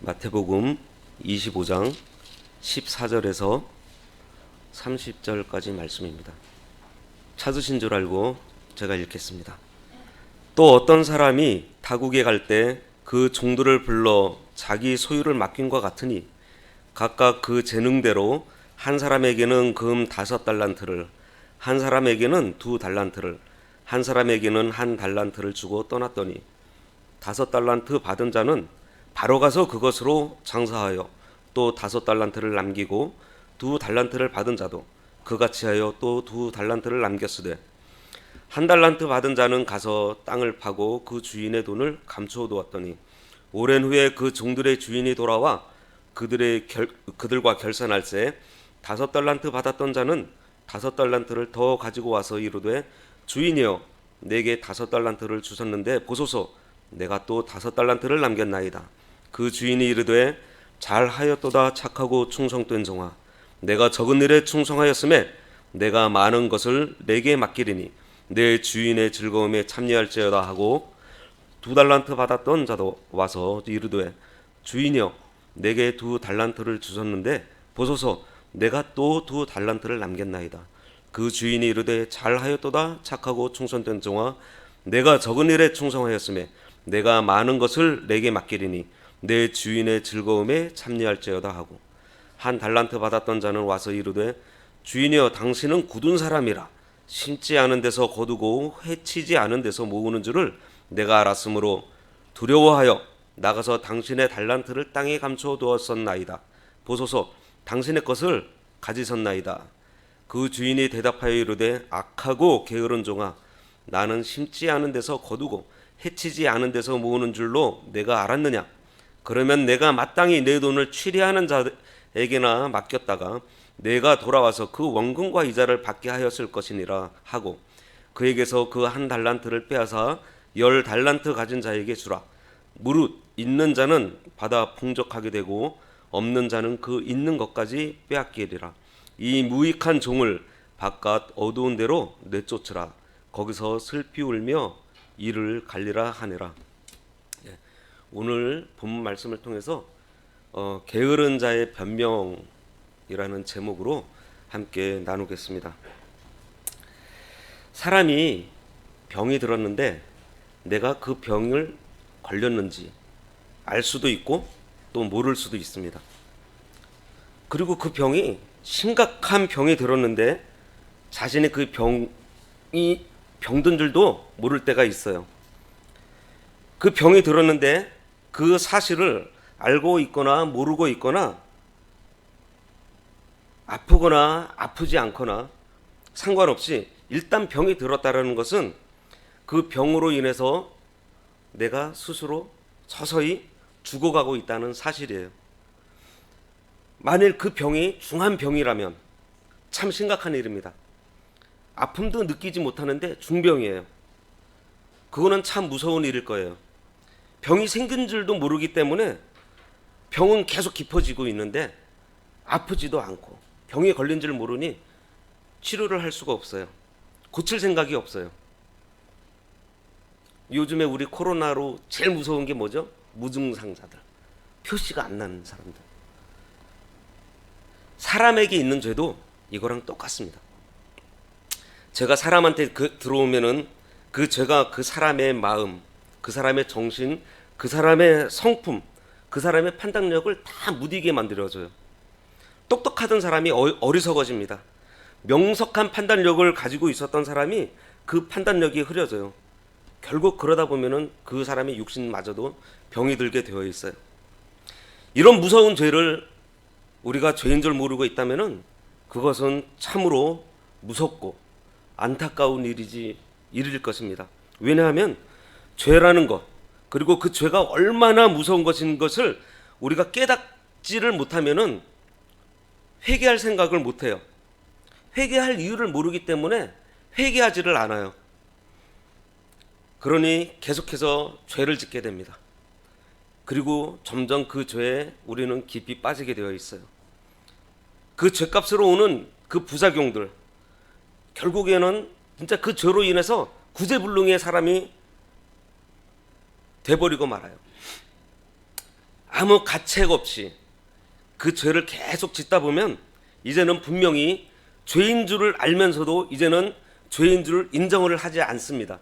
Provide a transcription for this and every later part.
마태복음 25장 14절에서 30절까지 말씀입니다. 찾으신 줄 알고 제가 읽겠습니다. 또 어떤 사람이 타국에 갈 때 그 종들을 불러 자기 소유를 맡긴 것 같으니 각각 그 재능대로 한 사람에게는 금 5달란트를, 한 사람에게는 2달란트를, 한 사람에게는 1달란트를 주고 떠났더니 5달란트 받은 자는 바로 가서 그것으로 장사하여 또 5달란트를 남기고 2달란트를 받은 자도 그같이 하여 또 2달란트를 남겼으되 1달란트 받은 자는 가서 땅을 파고 그 주인의 돈을 감추어 두었더니 오랜 후에 그 종들의 주인이 돌아와 그들과 결산할세 5달란트 받았던 자는 5달란트를 더 가지고 와서 이르되 주인이여 내게 5달란트를 주셨는데 보소서 내가 또 5달란트를 남겼나이다. 그 주인이 이르되 잘하였도다 착하고 충성된 종아 내가 적은 일에 충성하였음에 내가 많은 것을 내게 맡기리니 내 주인의 즐거움에 참여할지어다 하고 2달란트 받았던 자도 와서 이르되 주인이여 내게 2달란트를 주셨는데 보소서 내가 또 2달란트를 남겼나이다. 그 주인이 이르되 잘하였도다 착하고 충성된 종아 내가 적은 일에 충성하였음에 내가 많은 것을 내게 맡기리니 내 주인의 즐거움에 참여할지어다 하고 1달란트 받았던 자는 와서 이르되 주인이여 당신은 굳은 사람이라 심지 않은 데서 거두고 해치지 않은 데서 모으는 줄을 내가 알았으므로 두려워하여 나가서 당신의 달란트를 땅에 감추어 두었었나이다. 보소서 당신의 것을 가지셨나이다. 그 주인이 대답하여 이르되 악하고 게으른 종아 나는 심지 않은 데서 거두고 해치지 않은 데서 모으는 줄로 내가 알았느냐. 그러면 내가 마땅히 내 돈을 취리하는 자에게나 맡겼다가 내가 돌아와서 그 원금과 이자를 받게 하였을 것이니라 하고 그에게서 그 1달란트를 빼앗아 10달란트 가진 자에게 주라. 무릇 있는 자는 받아 풍족하게 되고 없는 자는 그 있는 것까지 빼앗기리라. 이 무익한 종을 바깥 어두운 데로 내쫓으라. 거기서 슬피 울며 이를 갈리라 하니라. 오늘 본문 말씀을 통해서 게으른 자의 변명이라는 제목으로 함께 나누겠습니다. 사람이 병이 들었는데 내가 그 병을 걸렸는지 알 수도 있고 또 모를 수도 있습니다. 그리고 그 병이 심각한 병이 들었는데 자신이 그 병이 병든 줄도 모를 때가 있어요. 그 병이 들었는데 그 사실을 알고 있거나 모르고 있거나 아프거나 아프지 않거나 상관없이 일단 병이 들었다라는 것은 그 병으로 인해서 내가 스스로 서서히 죽어가고 있다는 사실이에요. 만일 그 병이 중한 병이라면 참 심각한 일입니다. 아픔도 느끼지 못하는데 중병이에요. 그거는 참 무서운 일일 거예요. 병이 생긴 줄도 모르기 때문에 병은 계속 깊어지고 있는데 아프지도 않고 병에 걸린 줄 모르니 치료를 할 수가 없어요. 고칠 생각이 없어요. 요즘에 우리 코로나로 제일 무서운 게 뭐죠? 무증상자들, 표시가 안 나는 사람들. 사람에게 있는 죄도 이거랑 똑같습니다. 제가 사람한테 들어오면은 그 죄가 그 사람의 마음, 그 사람의 정신, 그 사람의 성품, 그 사람의 판단력을 다 무디게 만들어줘요. 똑똑하던 사람이 어리석어집니다. 명석한 판단력을 가지고 있었던 사람이 그 판단력이 흐려져요. 결국 그러다 보면은 그 사람의 육신마저도 병이 들게 되어 있어요. 이런 무서운 죄를 우리가 죄인 줄 모르고 있다면은 그것은 참으로 무섭고 안타까운 일일 것입니다. 왜냐하면 죄라는 것, 그리고 그 죄가 얼마나 무서운 것인 것을 우리가 깨닫지를 못하면은 회개할 생각을 못해요. 회개할 이유를 모르기 때문에 회개하지를 않아요. 그러니 계속해서 죄를 짓게 됩니다. 그리고 점점 그 죄에 우리는 깊이 빠지게 되어 있어요. 그 죄값으로 오는 그 부작용들, 결국에는 진짜 그 죄로 인해서 구제불능의 사람이 돼버리고 말아요. 아무 가책 없이 그 죄를 계속 짓다 보면 이제는 분명히 죄인 줄을 알면서도 이제는 죄인 줄을 인정을 하지 않습니다.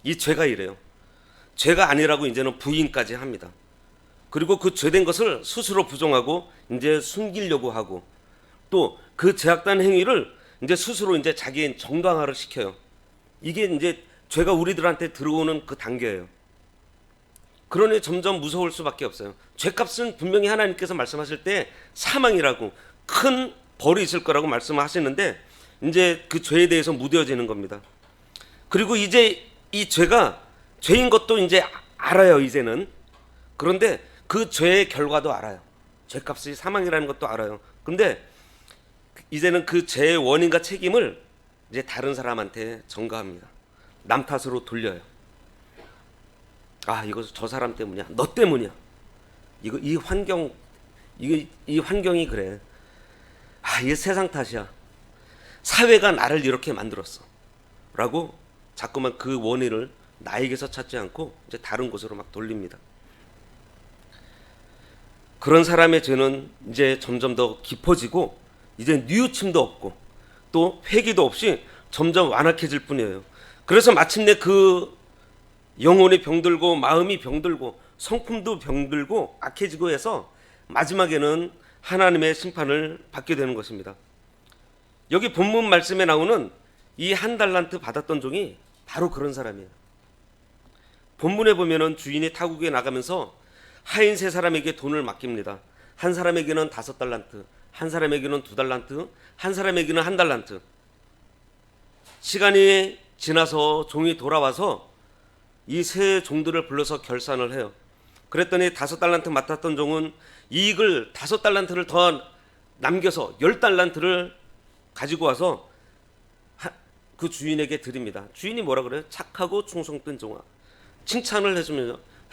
이 죄가 이래요. 죄가 아니라고 이제는 부인까지 합니다. 그리고 그 죄된 것을 스스로 부정하고 이제 숨기려고 하고, 또 그 죄악된 행위를 이제 스스로 이제 자기의 정당화를 시켜요. 이게 이제 죄가 우리들한테 들어오는 그 단계예요. 그러니 점점 무서울 수밖에 없어요. 죄값은 분명히 하나님께서 말씀하실 때 사망이라고, 큰 벌이 있을 거라고 말씀하시는데 이제 그 죄에 대해서 무뎌지는 겁니다. 그리고 이제 이 죄가 죄인 것도 이제 알아요, 이제는. 그런데 그 죄의 결과도 알아요. 죄값이 사망이라는 것도 알아요. 근데 이제는 그 죄의 원인과 책임을 이제 다른 사람한테 전가합니다. 남 탓으로 돌려요. 아, 이거 저 사람 때문이야. 너 때문이야. 이 환경이 그래. 아, 이게 세상 탓이야. 사회가 나를 이렇게 만들었어. 라고 자꾸만 그 원인을 나에게서 찾지 않고 이제 다른 곳으로 막 돌립니다. 그런 사람의 죄는 이제 점점 더 깊어지고 이제 뉘우침도 없고 또 회개도 없이 점점 완악해질 뿐이에요. 그래서 마침내 그 영혼이 병들고 마음이 병들고 성품도 병들고 악해지고 해서 마지막에는 하나님의 심판을 받게 되는 것입니다. 여기 본문 말씀에 나오는 이 한 달란트 받았던 종이 바로 그런 사람이에요. 본문에 보면은 주인이 타국에 나가면서 하인 세 사람에게 돈을 맡깁니다. 한 사람에게는 5달란트, 한 사람에게는 2달란트, 한 사람에게는 1달란트. 시간이 지나서 종이 돌아와서 이 세 종들을 불러서 결산을 해요. 그랬더니 5달란트 맡았던 종은 이익을 5달란트를 더 남겨서 10달란트를 가지고 와서 그 주인에게 드립니다. 주인이 뭐라 그래요? 착하고 충성된 종아. 칭찬을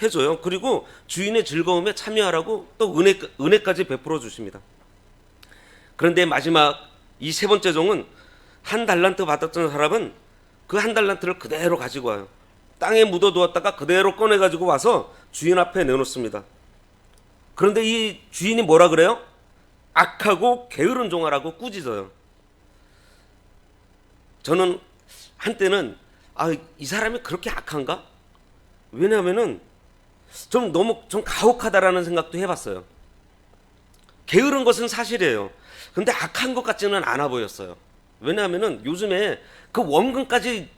해줘요. 그리고 주인의 즐거움에 참여하라고 또 은혜까지 베풀어 주십니다. 그런데 마지막 이 세 번째 종은 1달란트 받았던 사람은 그 1달란트를 그대로 가지고 와요. 땅에 묻어두었다가 그대로 꺼내가지고 와서 주인 앞에 내놓습니다. 그런데 이 주인이 뭐라 그래요? 악하고 게으른 종아라고 꾸짖어요. 저는 한때는 이 사람이 그렇게 악한가? 왜냐하면은 좀 가혹하다라는 생각도 해봤어요. 게으른 것은 사실이에요. 근데 악한 것 같지는 않아 보였어요. 왜냐하면은 요즘에 그 원금까지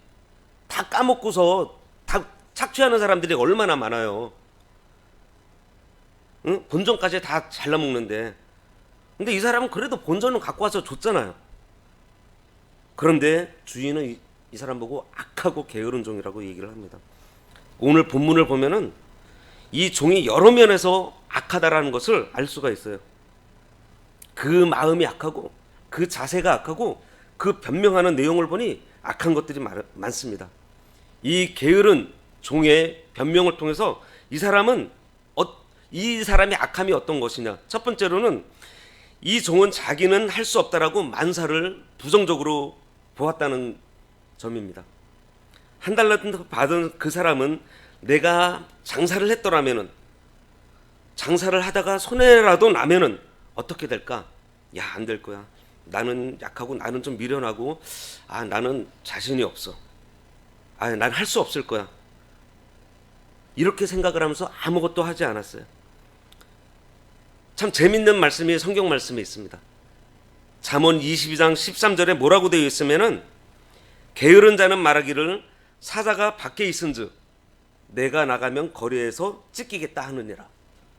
다 까먹고서 다 착취하는 사람들이 얼마나 많아요. 응? 본전까지 다 잘라먹는데. 근데 이 사람은 그래도 본전은 갖고 와서 줬잖아요. 그런데 주인은 이 사람 보고 악하고 게으른 종이라고 얘기를 합니다. 오늘 본문을 보면은 이 종이 여러 면에서 악하다라는 것을 알 수가 있어요. 그 마음이 악하고 그 자세가 악하고 그 변명하는 내용을 보니 악한 것들이 많습니다. 이 게으른 종의 변명을 통해서 이 사람의 악함이 어떤 것이냐. 첫 번째로는 이 종은 자기는 할 수 없다라고 만사를 부정적으로 보았다는 점입니다. 1달란트 받은 그 사람은 내가 장사를 했더라면은, 장사를 하다가 손해라도 나면은 어떻게 될까? 야, 안 될 거야. 나는 약하고 나는 좀 미련하고 나는 자신이 없어. 난 할 수 없을 거야. 이렇게 생각을 하면서 아무것도 하지 않았어요. 참 재밌는 말씀이 성경 말씀에 있습니다. 잠언 22장 13절에 뭐라고 되어 있으면은 게으른 자는 말하기를 사자가 밖에 있은즉 내가 나가면 거리에서 찢기겠다 하느니라.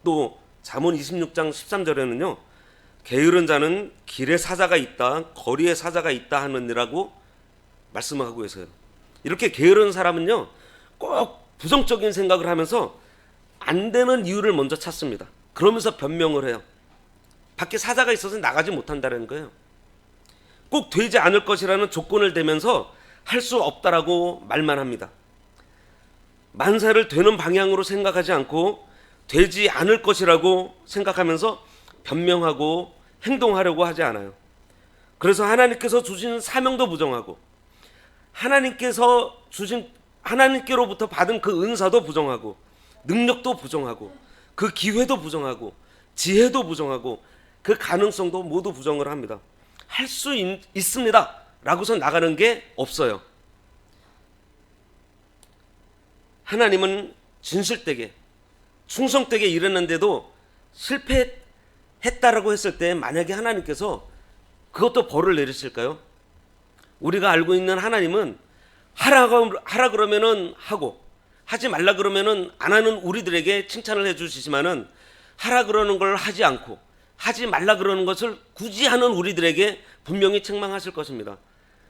또 잠언 26장 13절에는요. 게으른 자는 길에 사자가 있다, 거리에 사자가 있다 하느니라고 말씀하고 계세요. 이렇게 게으른 사람은요. 꼭 부정적인 생각을 하면서 안 되는 이유를 먼저 찾습니다. 그러면서 변명을 해요. 밖에 사자가 있어서 나가지 못한다는 거예요. 꼭 되지 않을 것이라는 조건을 대면서 할 수 없다라고 말만 합니다. 만사를 되는 방향으로 생각하지 않고 되지 않을 것이라고 생각하면서 변명하고 행동하려고 하지 않아요. 그래서 하나님께서 주신 사명도 부정하고 하나님께로부터 받은 그 은사도 부정하고 능력도 부정하고 그 기회도 부정하고 지혜도 부정하고 그 가능성도 모두 부정을 합니다. 할 수 있습니다 라고서 나가는 게 없어요. 하나님은 진실되게 충성되게 일했는데도 실패했다라고 했을 때 만약에 하나님께서 그것도 벌을 내리실까요? 우리가 알고 있는 하나님은 하라 그러면은 하고 하지 말라 그러면은 안 하는 우리들에게 칭찬을 해주시지만은 하라 그러는 걸 하지 않고 하지 말라 그러는 것을 굳이 하는 우리들에게 분명히 책망하실 것입니다.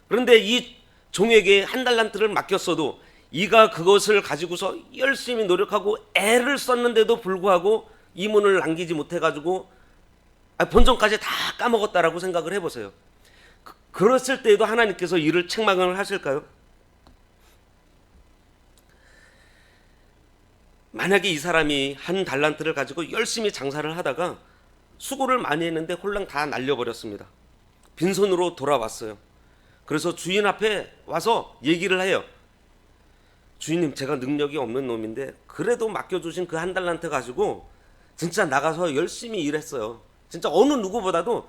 그런데 이 종에게 한 달란트를 맡겼어도 이가 그것을 가지고서 열심히 노력하고 애를 썼는데도 불구하고 이문을 남기지 못해가지고 본전까지 다 까먹었다라고 생각을 해보세요. 그랬을 때에도 하나님께서 이를 책망을 하실까요? 만약에 이 사람이 한 달란트를 가지고 열심히 장사를 하다가 수고를 많이 했는데 홀랑 다 날려버렸습니다. 빈손으로 돌아왔어요. 그래서 주인 앞에 와서 얘기를 해요. 주인님, 제가 능력이 없는 놈인데 그래도 맡겨주신 그 한 달란트 가지고 진짜 나가서 열심히 일했어요. 진짜 어느 누구보다도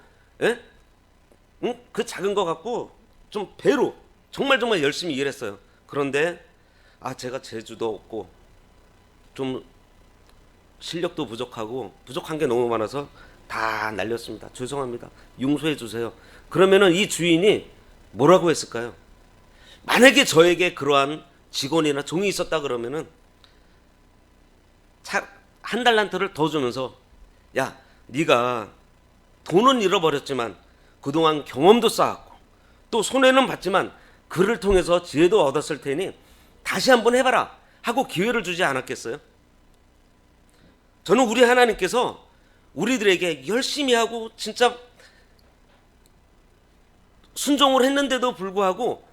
그 작은 거 갖고 좀 배로 정말 열심히 일했어요. 그런데 제가 재주도 없고 좀 실력도 부족하고 부족한 게 너무 많아서 다 날렸습니다. 죄송합니다. 용서해 주세요. 그러면은 이 주인이 뭐라고 했을까요? 만약에 저에게 그러한 직원이나 종이 있었다 그러면은 한 달란트를 더 주면서 야, 네가 돈은 잃어버렸지만 그동안 경험도 쌓았고 또 손해는 봤지만 그를 통해서 지혜도 얻었을 테니 다시 한번 해봐라 하고 기회를 주지 않았겠어요? 저는 우리 하나님께서 우리들에게 열심히 하고 진짜 순종을 했는데도 불구하고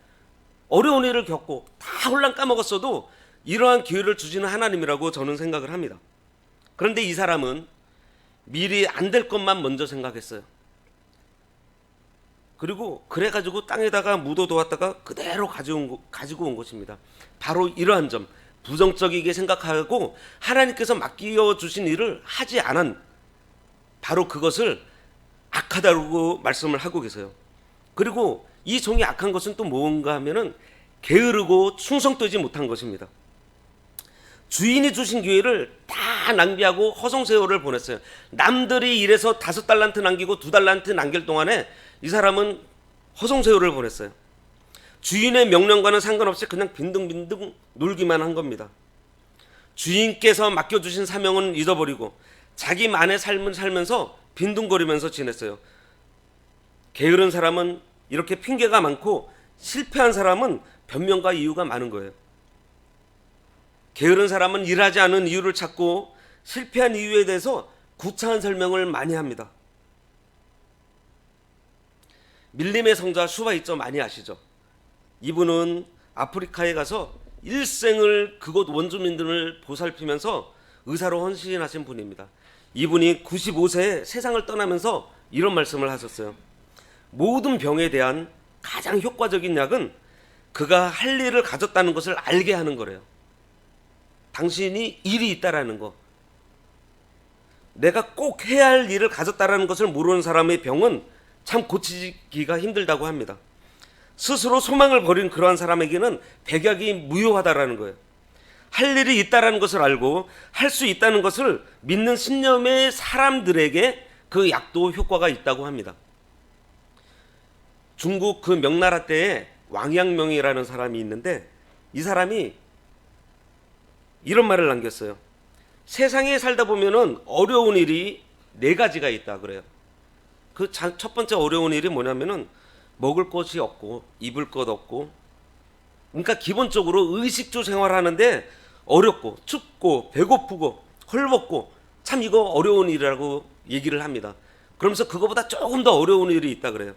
어려운 일을 겪고 다 홀랑 까먹었어도 이러한 기회를 주시는 하나님이라고 저는 생각을 합니다. 그런데 이 사람은 미리 안 될 것만 먼저 생각했어요. 그리고 그래가지고 땅에다가 묻어두었다가 그대로 가지고 온 것입니다. 바로 이러한 점, 부정적이게 생각하고 하나님께서 맡겨주신 일을 하지 않은 바로 그것을 악하다고 말씀을 하고 계세요. 그리고 이 종이 악한 것은 또 뭔가 하면은 게으르고 충성되지 못한 것입니다. 주인이 주신 기회를 다 낭비하고 허송세월을 보냈어요. 남들이 일해서 5달란트 남기고 2달란트 남길 동안에 이 사람은 허송세월을 보냈어요. 주인의 명령과는 상관없이 그냥 빈둥빈둥 놀기만 한 겁니다. 주인께서 맡겨주신 사명은 잊어버리고 자기만의 삶을 살면서 빈둥거리면서 지냈어요. 게으른 사람은 이렇게 핑계가 많고 실패한 사람은 변명과 이유가 많은 거예요. 게으른 사람은 일하지 않은 이유를 찾고 실패한 이유에 대해서 구차한 설명을 많이 합니다. 밀림의 성자 슈바 있죠? 많이 아시죠? 이분은 아프리카에 가서 일생을 그곳 원주민들을 보살피면서 의사로 헌신하신 분입니다. 이분이 95세에 세상을 떠나면서 이런 말씀을 하셨어요. 모든 병에 대한 가장 효과적인 약은 그가 할 일을 가졌다는 것을 알게 하는 거래요. 당신이 일이 있다라는 거, 내가 꼭 해야 할 일을 가졌다라는 것을 모르는 사람의 병은 참 고치기가 힘들다고 합니다. 스스로 소망을 버린 그러한 사람에게는 백약이 무효하다라는 거예요. 할 일이 있다라는 것을 알고 할 수 있다는 것을 믿는 신념의 사람들에게 그 약도 효과가 있다고 합니다. 중국 그 명나라 때에 왕양명이라는 사람이 있는데 이 사람이 이런 말을 남겼어요. 세상에 살다 보면은 어려운 일이 4가지가 있다 그래요. 그 첫 번째 어려운 일이 뭐냐면은 먹을 것이 없고 입을 것 없고, 그러니까 기본적으로 의식주 생활하는데 어렵고 춥고 배고프고 헐벗고 참 이거 어려운 일이라고 얘기를 합니다. 그러면서 그거보다 조금 더 어려운 일이 있다 그래요.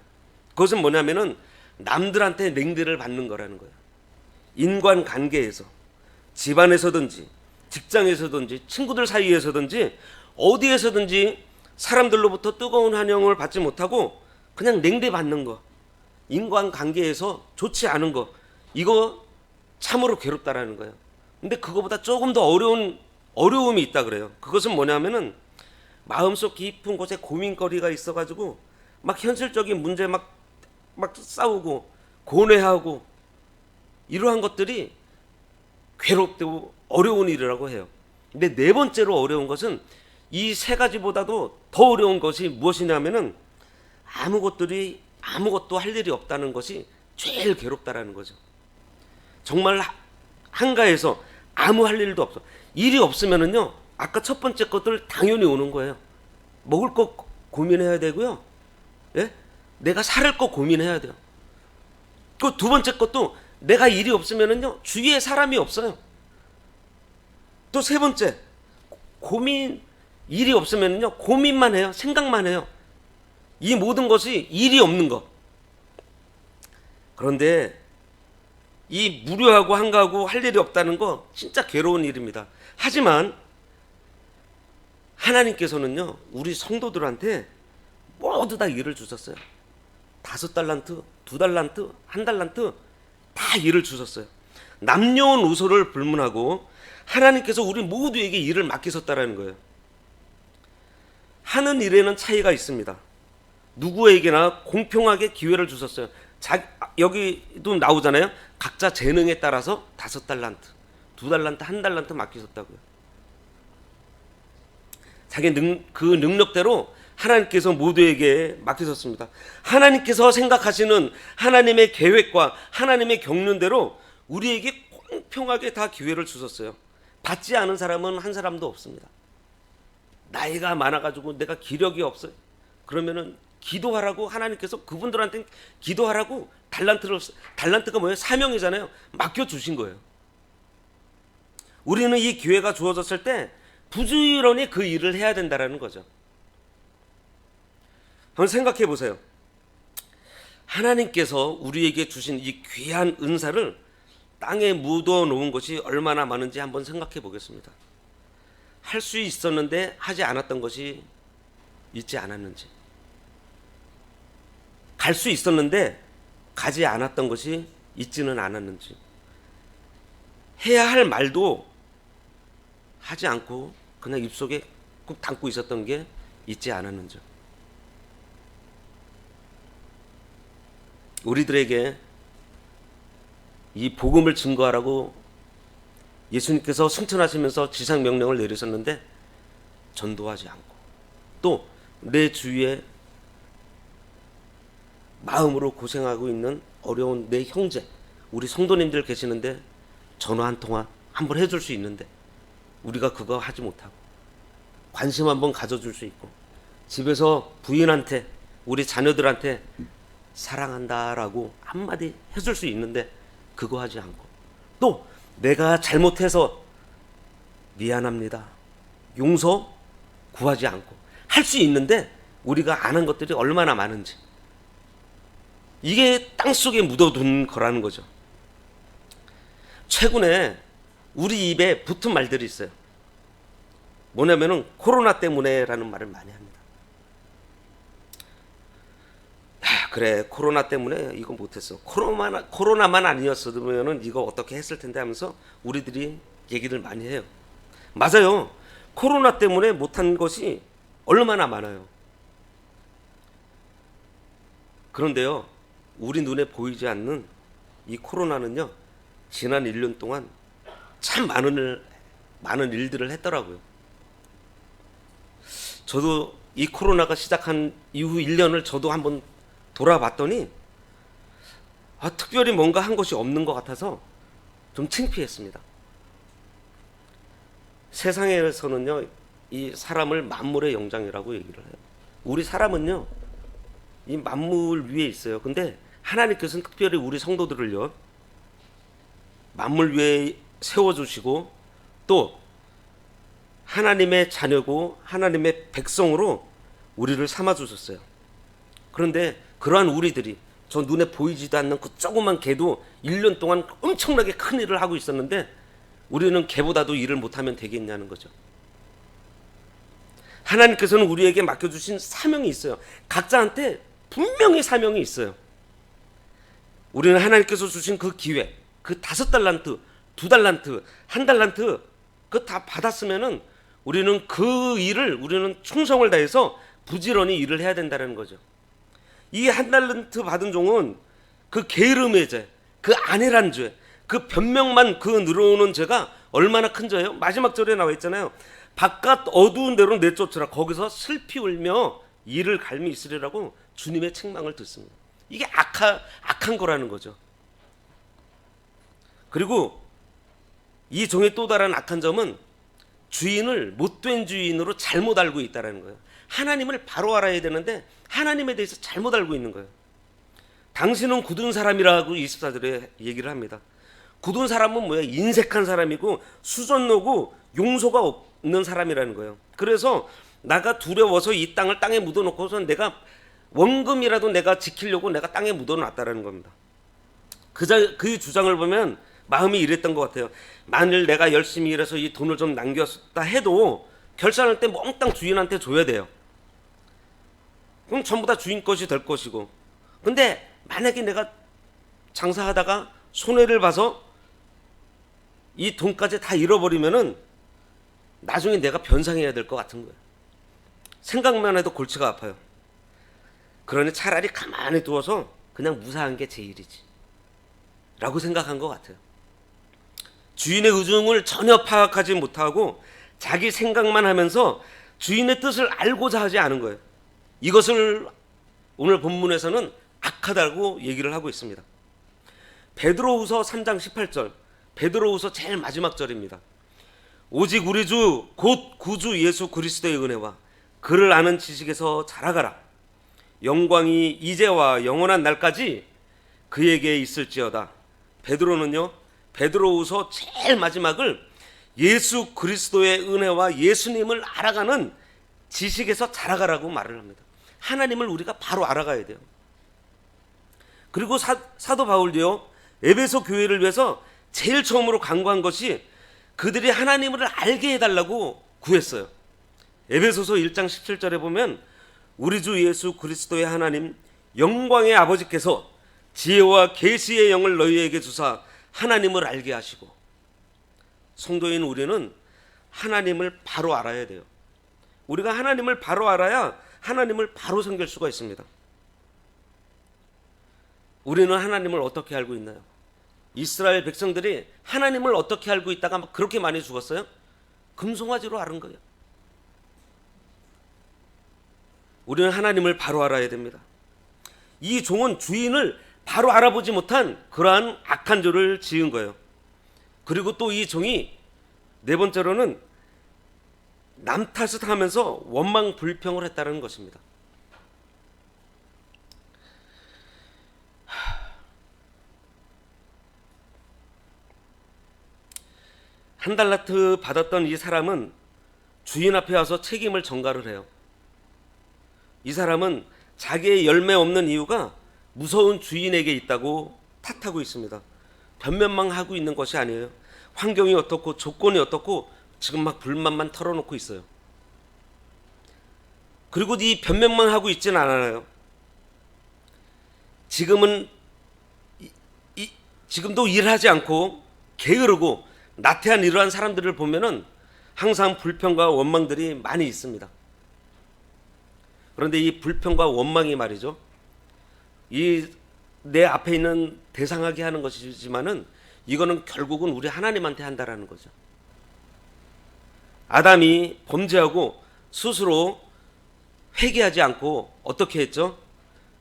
그것은 뭐냐면은 남들한테 냉대를 받는 거라는 거예요. 인간관계에서, 집안에서든지 직장에서든지 친구들 사이에서든지 어디에서든지 사람들로부터 뜨거운 환영을 받지 못하고 그냥 냉대받는 거, 인간관계에서 좋지 않은 거, 이거 참으로 괴롭다라는 거예요. 근데 그거보다 조금 더 어려운 어려움이 있다 그래요. 그것은 뭐냐면은 마음속 깊은 곳에 고민거리가 있어가지고 막 현실적인 문제 막 싸우고 고뇌하고 이러한 것들이 괴롭고 어려운 일이라고 해요. 근데 네 번째로 어려운 것은 이 세 가지보다도 더 어려운 것이 무엇이냐면은 아무것도 할 일이 없다는 것이 제일 괴롭다라는 거죠. 정말 한가해서 아무 할 일도 없어. 일이 없으면은요, 아까 첫 번째 것들 당연히 오는 거예요. 먹을 거 고민해야 되고요. 예? 내가 살 거 고민해야 돼요. 그 두 번째 것도 내가 일이 없으면은요, 주위에 사람이 없어요. 또 세 번째, 일이 없으면은요, 고민만 해요. 생각만 해요. 이 모든 것이 일이 없는 거. 그런데 이 무료하고 한가하고 할 일이 없다는 거 진짜 괴로운 일입니다. 하지만 하나님께서는요, 우리 성도들한테 모두 다 일을 주셨어요. 5달란트, 2달란트, 1달란트 다 일을 주셨어요. 남녀노소를 불문하고 하나님께서 우리 모두에게 일을 맡기셨다라는 거예요. 하는 일에는 차이가 있습니다. 누구에게나 공평하게 기회를 주셨어요. 여기도 나오잖아요. 각자 재능에 따라서 5달란트, 2달란트, 1달란트 맡기셨다고요. 자기 그 능력대로 하나님께서 모두에게 맡기셨습니다. 하나님께서 생각하시는 하나님의 계획과 하나님의 경륜대로 우리에게 공평하게 다 기회를 주셨어요. 받지 않은 사람은 한 사람도 없습니다. 나이가 많아가지고 내가 기력이 없어요. 그러면은 기도하라고 하나님께서 그분들한테 기도하라고 달란트가 뭐예요? 사명이잖아요. 맡겨주신 거예요. 우리는 이 기회가 주어졌을 때 부지런히 그 일을 해야 된다는 거죠. 한번 생각해 보세요. 하나님께서 우리에게 주신 이 귀한 은사를 땅에 묻어 놓은 것이 얼마나 많은지 한번 생각해 보겠습니다. 할 수 있었는데 하지 않았던 것이 있지 않았는지, 갈 수 있었는데 가지 않았던 것이 있지는 않았는지, 해야 할 말도 하지 않고 그냥 입속에 꾹 담고 있었던 게 있지 않았는지. 우리들에게 이 복음을 증거하라고 예수님께서 승천하시면서 지상 명령을 내리셨는데 전도하지 않고, 또 내 주위에 마음으로 고생하고 있는 어려운 내 형제, 우리 성도님들 계시는데 전화 한 통화 한번 해줄 수 있는데 우리가 그거 하지 못하고, 관심 한번 가져줄 수 있고, 집에서 부인한테, 우리 자녀들한테 사랑한다라고 한마디 해줄 수 있는데 그거 하지 않고, 또 내가 잘못해서 미안합니다, 용서 구하지 않고 할 수 있는데 우리가 안 한 것들이 얼마나 많은지, 이게 땅속에 묻어둔 거라는 거죠. 최근에 우리 입에 붙은 말들이 있어요. 뭐냐면은 코로나 때문에라는 말을 많이 합니다. 그래, 코로나 때문에 이거 못했어. 코로나만 아니었으면은 이거 어떻게 했을 텐데 하면서 우리들이 얘기를 많이 해요. 맞아요. 코로나 때문에 못한 것이 얼마나 많아요. 그런데요, 우리 눈에 보이지 않는 이 코로나는요, 지난 1년 동안 참 많은 일들을 했더라고요. 저도 이 코로나가 시작한 이후 1년을 저도 한번 돌아봤더니 특별히 뭔가 한 것이 없는 것 같아서 좀 창피했습니다. 세상에서는요, 이 사람을 만물의 영장이라고 얘기를 해요. 우리 사람은요, 이 만물 위에 있어요. 근데 하나님께서는 특별히 우리 성도들을요, 만물 위에 세워주시고 또 하나님의 자녀고 하나님의 백성으로 우리를 삼아주셨어요. 그런데 그러한 우리들이 저 눈에 보이지도 않는 그 조그만 개도 1년 동안 엄청나게 큰 일을 하고 있었는데 우리는 개보다도 일을 못하면 되겠냐는 거죠. 하나님께서는 우리에게 맡겨주신 사명이 있어요. 각자한테 분명히 사명이 있어요. 우리는 하나님께서 주신 그 기회, 그 5달란트, 2달란트, 1달란트 그거 다 받았으면은 우리는 그 일을 우리는 충성을 다해서 부지런히 일을 해야 된다는 거죠. 이 한 달란트 받은 종은 그 게으름의 죄, 그 안일한 죄, 그 변명만 그 늘어오는 죄가 얼마나 큰 죄예요? 마지막 절에 나와 있잖아요. 바깥 어두운 데로 내쫓으라. 거기서 슬피 울며 이를 갈미 있으리라고 주님의 책망을 듣습니다. 이게 악한 거라는 거죠. 그리고 이 종의 또 다른 악한 점은 주인을 못된 주인으로 잘못 알고 있다는 거예요. 하나님을 바로 알아야 되는데 하나님에 대해서 잘못 알고 있는 거예요. 당신은 굳은 사람이라고 24절에 얘기를 합니다. 굳은 사람은 뭐야? 인색한 사람이고 수전노고 용서가 없는 사람이라는 거예요. 그래서 나가 두려워서 이 땅을 땅에 묻어놓고서 내가 원금이라도 내가 지키려고 내가 땅에 묻어놨다라는 겁니다. 그 주장을 보면 마음이 이랬던 것 같아요. 만일 내가 열심히 일해서 이 돈을 좀 남겼다 해도 결산할 때 몽땅 주인한테 줘야 돼요. 그럼 전부 다 주인 것이 될 것이고, 근데 만약에 내가 장사하다가 손해를 봐서 이 돈까지 다 잃어버리면은 나중에 내가 변상해야 될 것 같은 거예요. 생각만 해도 골치가 아파요. 그러니 차라리 가만히 두어서 그냥 무사한 게 제일이지 라고 생각한 것 같아요. 주인의 의중을 전혀 파악하지 못하고 자기 생각만 하면서 주인의 뜻을 알고자 하지 않은 거예요. 이것을 오늘 본문에서는 악하다고 얘기를 하고 있습니다. 베드로후서 3장 18절, 베드로후서 제일 마지막 절입니다. 오직 우리 주 곧 구주 예수 그리스도의 은혜와 그를 아는 지식에서 자라가라. 영광이 이제와 영원한 날까지 그에게 있을지어다. 베드로는요, 베드로후서 제일 마지막을 예수 그리스도의 은혜와 예수님을 알아가는 지식에서 자라가라고 말을 합니다. 하나님을 우리가 바로 알아가야 돼요. 그리고 사도 바울도요, 에베소 교회를 위해서 제일 처음으로 간구한 것이 그들이 하나님을 알게 해달라고 구했어요. 에베소서 1장 17절에 보면 우리 주 예수 그리스도의 하나님 영광의 아버지께서 지혜와 계시의 영을 너희에게 주사 하나님을 알게 하시고. 성도인 우리는 하나님을 바로 알아야 돼요. 우리가 하나님을 바로 알아야 하나님을 바로 섬길 수가 있습니다. 우리는 하나님을 어떻게 알고 있나요? 이스라엘 백성들이 하나님을 어떻게 알고 있다가 그렇게 많이 죽었어요? 금송아지로 알은 거예요. 우리는 하나님을 바로 알아야 됩니다. 이 종은 주인을 바로 알아보지 못한 그러한 악한 죄를 지은 거예요. 그리고 또 이 종이 네 번째로는 남 탓을 하면서 원망 불평을 했다는 것입니다. 한 달란트 받았던 이 사람은 주인 앞에 와서 책임을 전가를 해요. 이 사람은 자기의 열매 없는 이유가 무서운 주인에게 있다고 탓하고 있습니다. 변면망하고 있는 것이 아니에요. 환경이 어떻고 조건이 어떻고 지금 막 불만만 털어놓고 있어요. 그리고 이 변명만 있지는 않아요. 지금도 일하지 않고 게으르고 나태한 이러한 사람들을 보면은 항상 불평과 원망들이 많이 있습니다. 그런데 이 불평과 원망이 말이죠, 이 내 앞에 있는 대상하게 하는 것이지만은 이거는 결국은 우리 하나님한테 한다라는 거죠. 아담이 범죄하고 스스로 회개하지 않고 어떻게 했죠?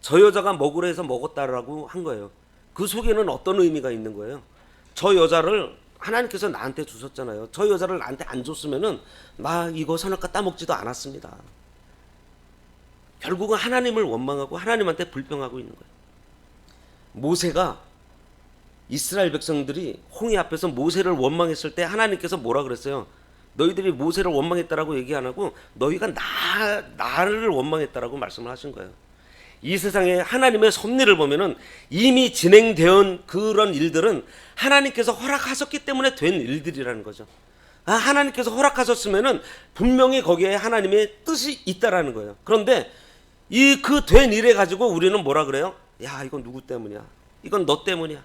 저 여자가 먹으라 해서 먹었다라고 한 거예요. 그 속에는 어떤 의미가 있는 거예요? 저 여자를 하나님께서 나한테 주셨잖아요. 저 여자를 나한테 안 줬으면은 나 이거 선악과 따먹지도 않았습니다. 결국은 하나님을 원망하고 하나님한테 불평하고 있는 거예요. 모세가 이스라엘 백성들이 홍해 앞에서 모세를 원망했을 때 하나님께서 뭐라 그랬어요? 너희들이 모세를 원망했다라고 얘기 안 하고 너희가 나를 원망했다라고 말씀을 하신 거예요. 이 세상에 하나님의 섭리를 보면은 이미 진행되어 그런 일들은 하나님께서 허락하셨기 때문에 된 일들이라는 거죠. 하나님께서 허락하셨으면은 분명히 거기에 하나님의 뜻이 있다라는 거예요. 그런데 이 그 된 일에 가지고 우리는 뭐라 그래요? 야, 이건 누구 때문이야? 이건 너 때문이야.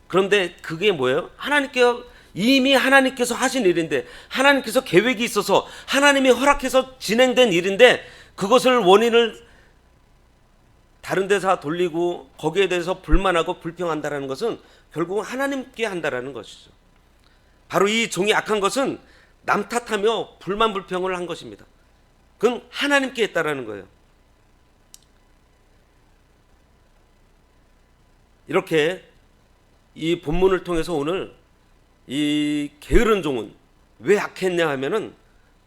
그런데 그게 뭐예요? 하나님께 이미 하나님께서 하신 일인데, 하나님께서 계획이 있어서 하나님이 허락해서 진행된 일인데, 그것을 원인을 다른 데서 돌리고 거기에 대해서 불만하고 불평한다라는 것은 결국은 하나님께 한다라는 것이죠. 바로 이 종이 악한 것은 남 탓하며 불만 불평을 한 것입니다. 그건 하나님께 했다라는 거예요. 이렇게 이 본문을 통해서 오늘 이 게으른 종은 왜 악했냐 하면은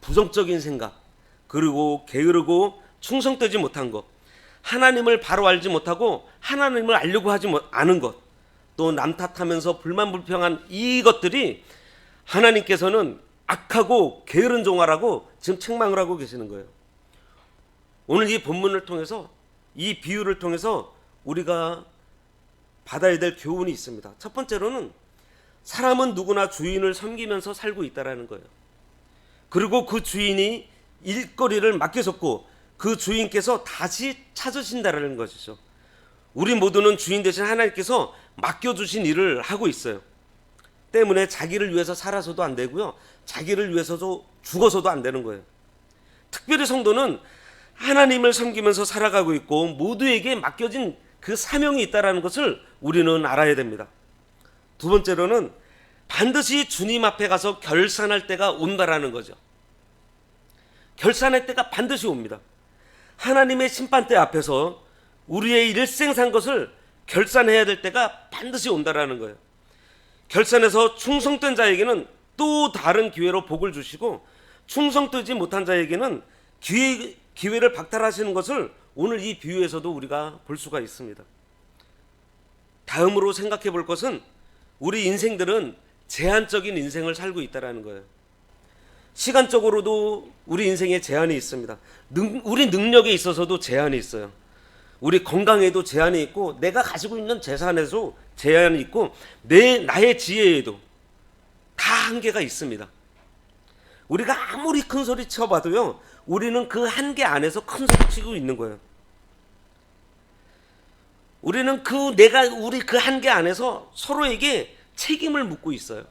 부정적인 생각, 그리고 게으르고 충성되지 못한 것, 하나님을 바로 알지 못하고 하나님을 알려고 하지 않은 것, 또 남 탓하면서 불만 불평한 이것들이 하나님께서는 악하고 게으른 종아라고 지금 책망을 하고 계시는 거예요. 오늘 이 본문을 통해서, 이 비유를 통해서 우리가 받아야 될 교훈이 있습니다. 첫 번째로는 사람은 누구나 주인을 섬기면서 살고 있다라는 거예요. 그리고 그 주인이 일거리를 맡겨줬고 그 주인께서 다시 찾으신다라는 것이죠. 우리 모두는 주인 대신 하나님께서 맡겨주신 일을 하고 있어요. 때문에 자기를 위해서 살아서도 안 되고요, 자기를 위해서도 죽어서도 안 되는 거예요. 특별히 성도는 하나님을 섬기면서 살아가고 있고 모두에게 맡겨진 그 사명이 있다는 것을 우리는 알아야 됩니다. 두 번째로는 반드시 주님 앞에 가서 결산할 때가 온다라는 거죠. 결산할 때가 반드시 옵니다. 하나님의 심판대 앞에서 우리의 일생 산 것을 결산해야 될 때가 반드시 온다라는 거예요. 결산해서 충성된 자에게는 또 다른 기회로 복을 주시고, 충성되지 못한 자에게는 기회를 박탈하시는 것을 오늘 이 비유에서도 우리가 볼 수가 있습니다. 다음으로 생각해 볼 것은 우리 인생들은 제한적인 인생을 살고 있다는 거예요. 시간적으로도 우리 인생에 제한이 있습니다. 우리 능력에 있어서도 제한이 있어요. 우리 건강에도 제한이 있고, 내가 가지고 있는 재산에도 제한이 있고, 나의 지혜에도 다 한계가 있습니다. 우리가 아무리 큰 소리 쳐봐도요, 우리는 그 한계 안에서 큰 소리 치고 있는 거예요. 우리는 우리 그 한계 안에서 서로에게 책임을 묻고 있어요.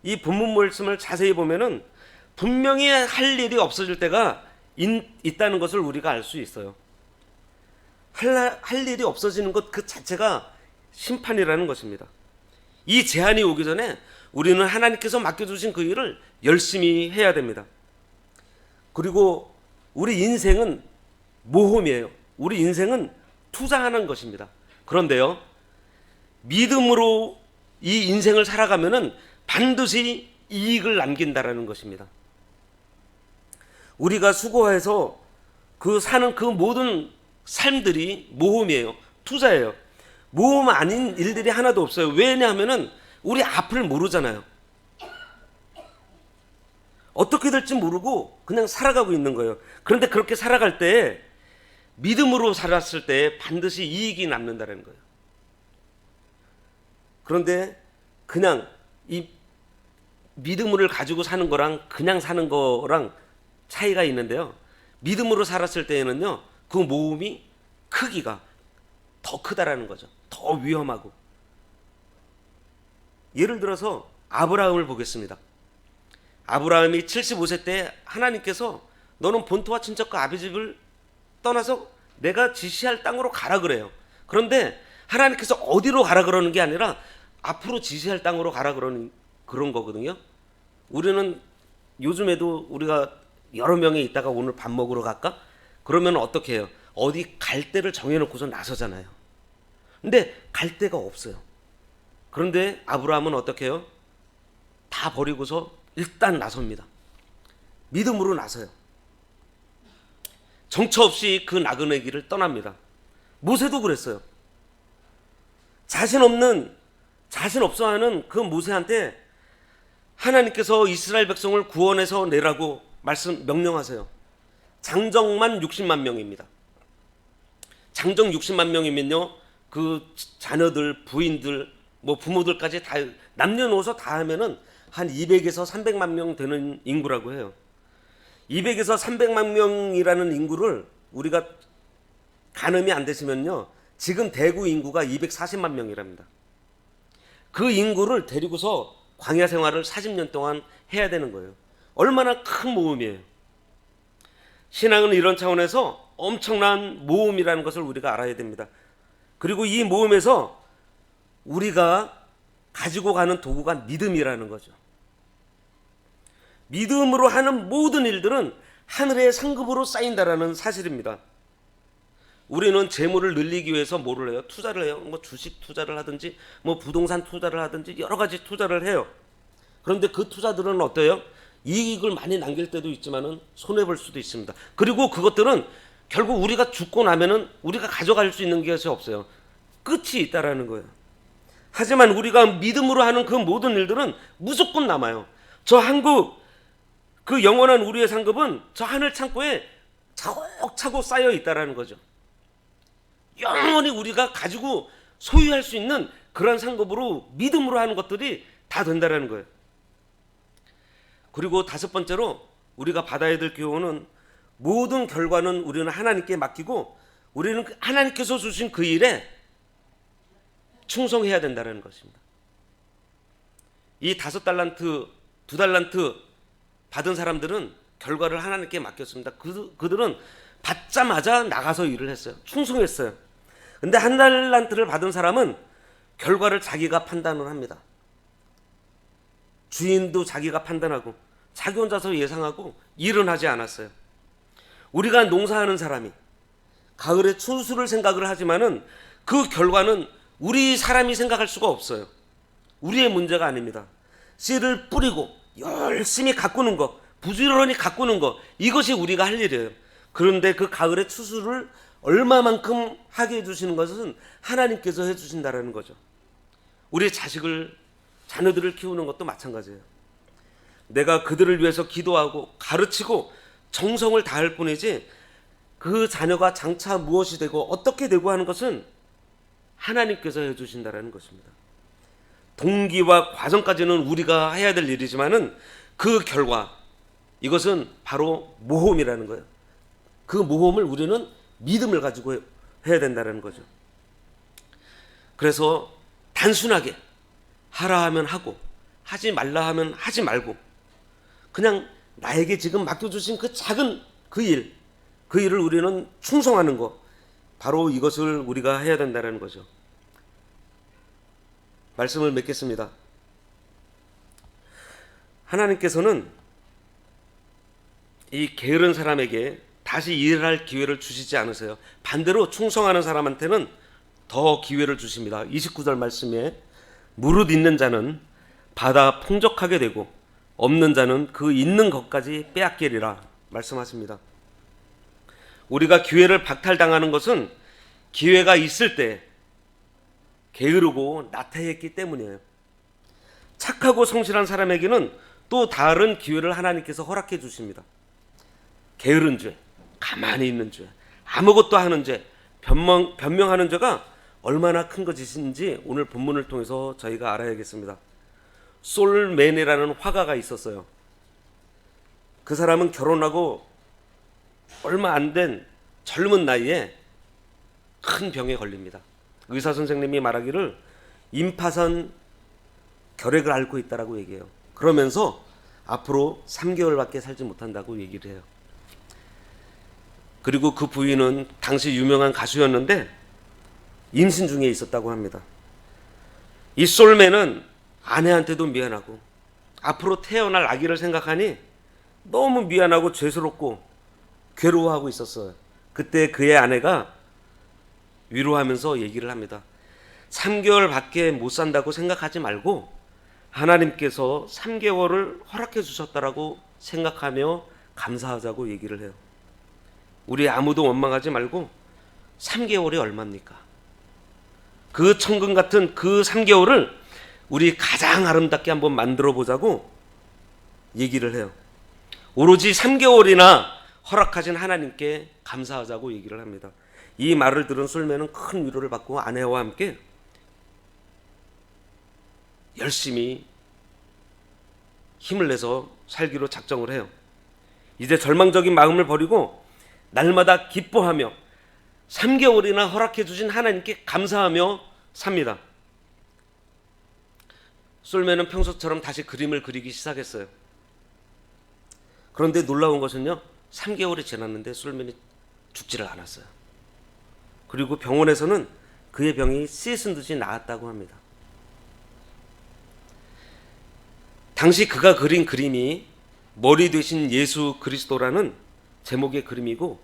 이 본문 말씀을 자세히 보면은 분명히 할 일이 없어질 때가 있다는 것을 우리가 알 수 있어요. 할 일이 없어지는 것 그 자체가 심판이라는 것입니다. 이 제한이 오기 전에 우리는 하나님께서 맡겨주신 그 일을 열심히 해야 됩니다. 그리고 우리 인생은 모험이에요. 우리 인생은 투자하는 것입니다. 그런데요, 믿음으로 이 인생을 살아가면은 반드시 이익을 남긴다라는 것입니다. 우리가 수고해서 사는 그 모든 삶들이 모험이에요. 투자예요. 모험 아닌 일들이 하나도 없어요. 왜냐하면은 우리 앞을 모르잖아요. 어떻게 될지 모르고 그냥 살아가고 있는 거예요. 그런데 그렇게 살아갈 때, 믿음으로 살았을 때 반드시 이익이 남는다는 거예요. 그런데 그냥 이 믿음을 가지고 사는 거랑 그냥 사는 거랑 차이가 있는데요, 믿음으로 살았을 때에는요, 그 모험이 크기가 더 크다라는 거죠. 더 위험하고. 예를 들어서 아브라함을 보겠습니다. 아브라함이 75세 때 하나님께서 너는 본토와 친척과 아비집을 떠나서 내가 지시할 땅으로 가라 그래요. 그런데 하나님께서 어디로 가라 그러는 게 아니라 앞으로 지시할 땅으로 가라 그런 거거든요. 우리는 요즘에도 우리가 여러 명이 있다가 오늘 밥 먹으러 갈까? 그러면 어떻게 해요? 어디 갈 데를 정해놓고서 나서잖아요. 근데 갈 데가 없어요. 그런데 아브라함은 어떻게 해요? 다 버리고서 일단 나섭니다. 믿음으로 나서요. 정처 없이 그 나그네 길을 떠납니다. 모세도 그랬어요. 자신 없어 하는 그 모세한테 하나님께서 이스라엘 백성을 구원해서 내라고 명령하세요. 장정만 60만 명입니다. 장정 60만 명이면요, 그 자녀들, 부인들, 부모들까지 다 남녀노소 다 하면은 한 200에서 300만 명 되는 인구라고 해요. 200에서 300만 명이라는 인구를 우리가 가늠이 안 되시면요, 지금 대구 인구가 240만 명이랍니다. 그 인구를 데리고서 광야 생활을 40년 동안 해야 되는 거예요. 얼마나 큰 모험이에요. 신앙은 이런 차원에서 엄청난 모험이라는 것을 우리가 알아야 됩니다. 그리고 이 모험에서 우리가 가지고 가는 도구가 믿음이라는 거죠. 믿음으로 하는 모든 일들은 하늘의 상급으로 쌓인다라는 사실입니다. 우리는 재물을 늘리기 위해서 뭐를 해요? 투자를 해요. 뭐 주식 투자를 하든지 뭐 부동산 투자를 하든지 여러 가지 투자를 해요. 그런데 그 투자들은 어때요? 이익을 많이 남길 때도 있지만은 손해 볼 수도 있습니다. 그리고 그것들은 결국 우리가 죽고 나면은 우리가 가져갈 수 있는 것이 없어요. 끝이 있다라는 거예요. 하지만 우리가 믿음으로 하는 그 모든 일들은 무조건 남아요. 저 한국 그 영원한 우리의 상급은 저 하늘 창고에 차곡차곡 쌓여 있다라는 거죠. 영원히 우리가 가지고 소유할 수 있는 그런 상급으로 믿음으로 하는 것들이 다 된다라는 거예요. 그리고 다섯 번째로 우리가 받아야 될 교훈은 모든 결과는 우리는 하나님께 맡기고 우리는 하나님께서 주신 그 일에 충성해야 된다는 것입니다. 이 5달란트, 2달란트 받은 사람들은 결과를 하나님께 맡겼습니다. 그들은 받자마자 나가서 일을 했어요. 충성했어요. 근데 1달란트를 받은 사람은 결과를 자기가 판단을 합니다. 주인도 자기가 판단하고 자기 혼자서 예상하고 일은 하지 않았어요. 우리가 농사하는 사람이 가을에 추수를 생각을 하지만은 그 결과는 우리 사람이 생각할 수가 없어요. 우리의 문제가 아닙니다. 씨를 뿌리고 열심히 가꾸는 것, 부지런히 가꾸는 것, 이것이 우리가 할 일이에요. 그런데 그 가을에 추수를 얼마만큼 하게 해주시는 것은 하나님께서 해주신다라는 거죠. 우리 자녀들을 키우는 것도 마찬가지예요. 내가 그들을 위해서 기도하고 가르치고 정성을 다할 뿐이지 그 자녀가 장차 무엇이 되고 어떻게 되고 하는 것은 하나님께서 해주신다라는 것입니다. 동기와 과정까지는 우리가 해야 될 일이지만은 그 결과, 이것은 바로 모험이라는 거예요. 그 모험을 우리는 믿음을 가지고 해야 된다는 거죠. 그래서 단순하게 하라 하면 하고 하지 말라 하면 하지 말고 그냥 나에게 지금 맡겨주신 그 작은 그 일을 우리는 충성하는 것, 바로 이것을 우리가 해야 된다는 거죠. 말씀을 맺겠습니다. 하나님께서는 이 게으른 사람에게 다시 일할 기회를 주시지 않으세요. 반대로 충성하는 사람한테는 더 기회를 주십니다. 29절 말씀에 무릇 있는 자는 받아 풍족하게 되고 없는 자는 그 있는 것까지 빼앗기리라 말씀하십니다. 우리가 기회를 박탈당하는 것은 기회가 있을 때 게으르고 나태했기 때문이에요. 착하고 성실한 사람에게는 또 다른 기회를 하나님께서 허락해 주십니다. 게으른 죄, 가만히 있는 죄, 아무것도 하는 죄, 변명하는 죄가 얼마나 큰 것인지 오늘 본문을 통해서 저희가 알아야겠습니다. 솔맨이라는 화가가 있었어요. 그 사람은 결혼하고 얼마 안 된 젊은 나이에 큰 병에 걸립니다. 의사 선생님이 말하기를 임파선 결핵을 앓고 있다라고 얘기해요. 그러면서 앞으로 3개월밖에 살지 못한다고 얘기를 해요. 그리고 그 부인은 당시 유명한 가수였는데 임신 중에 있었다고 합니다. 이 솔맨은 아내한테도 미안하고 앞으로 태어날 아기를 생각하니 너무 미안하고 죄스럽고 괴로워하고 있었어요. 그때 그의 아내가 위로하면서 얘기를 합니다. 3개월밖에 못 산다고 생각하지 말고 하나님께서 3개월을 허락해 주셨다라고 생각하며 감사하자고 얘기를 해요. 우리 아무도 원망하지 말고 3개월이 얼마입니까? 그 천금 같은 그 3개월을 우리 가장 아름답게 한번 만들어 보자고 얘기를 해요. 오로지 3개월이나 허락하신 하나님께 감사하자고 얘기를 합니다. 이 말을 들은 솔맨은 큰 위로를 받고 아내와 함께 열심히 힘을 내서 살기로 작정을 해요. 이제 절망적인 마음을 버리고 날마다 기뻐하며 3개월이나 허락해 주신 하나님께 감사하며 삽니다. 솔맨은 평소처럼 다시 그림을 그리기 시작했어요. 그런데 놀라운 것은요, 3개월이 지났는데 솔맨이 죽지를 않았어요. 그리고 병원에서는 그의 병이 씻은 듯이 나았다고 합니다. 당시 그가 그린 그림이 머리 되신 예수 그리스도라는 제목의 그림이고,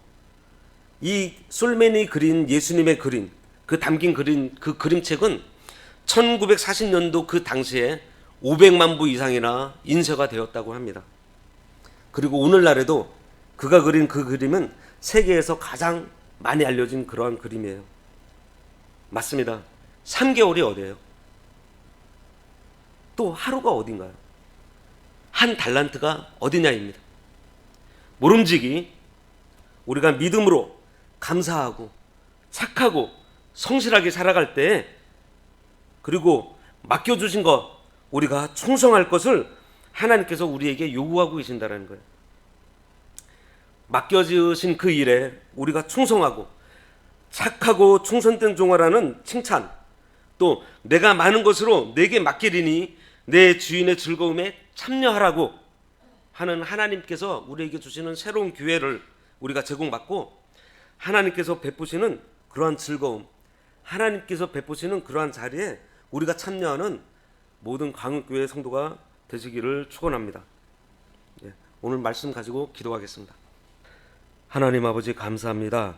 이 솔맨이 그린 예수님의 그림, 그 담긴 그림, 그 그림책은 1940년도 그 당시에 500만 부 이상이나 인쇄가 되었다고 합니다. 그리고 오늘날에도 그가 그린 그 그림은 세계에서 가장 많이 알려진 그러한 그림이에요. 맞습니다. 3개월이 어디예요? 또 하루가 어딘가요? 한 달란트가 어디냐입니다. 모름지기 우리가 믿음으로 감사하고 착하고 성실하게 살아갈 때, 그리고 맡겨주신 것 우리가 충성할 것을 하나님께서 우리에게 요구하고 계신다는 거예요. 맡겨주신 그 일에 우리가 충성하고 착하고 충성된 종아라는 칭찬, 또 내가 많은 것으로 내게 맡기리니 내 주인의 즐거움에 참여하라고 하는 하나님께서 우리에게 주시는 새로운 기회를 우리가 제공받고, 하나님께서 베푸시는 그러한 즐거움, 하나님께서 베푸시는 그러한 자리에 우리가 참여하는 모든 광역교회 성도가 되시기를 축원합니다. 오늘 말씀 가지고 기도하겠습니다. 하나님 아버지, 감사합니다.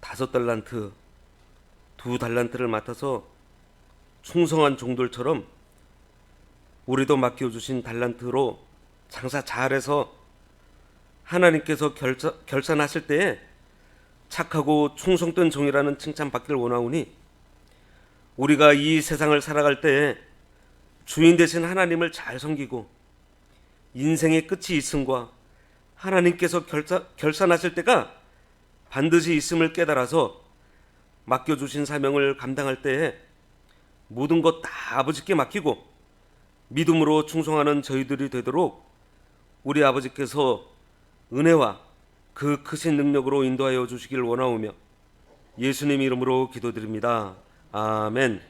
5달란트, 2달란트를 맡아서 충성한 종들처럼 우리도 맡겨주신 달란트로 장사 잘해서 하나님께서 결산하실 때에 착하고 충성된 종이라는 칭찬 받기를 원하오니, 우리가 이 세상을 살아갈 때에 주인 되신 하나님을 잘 섬기고 인생의 끝이 있음과 하나님께서 결산하실 때가 반드시 있음을 깨달아서 맡겨주신 사명을 감당할 때에 모든 것 다 아버지께 맡기고 믿음으로 충성하는 저희들이 되도록 우리 아버지께서 은혜와 그 크신 능력으로 인도하여 주시길 원하오며 예수님 이름으로 기도드립니다. 아멘.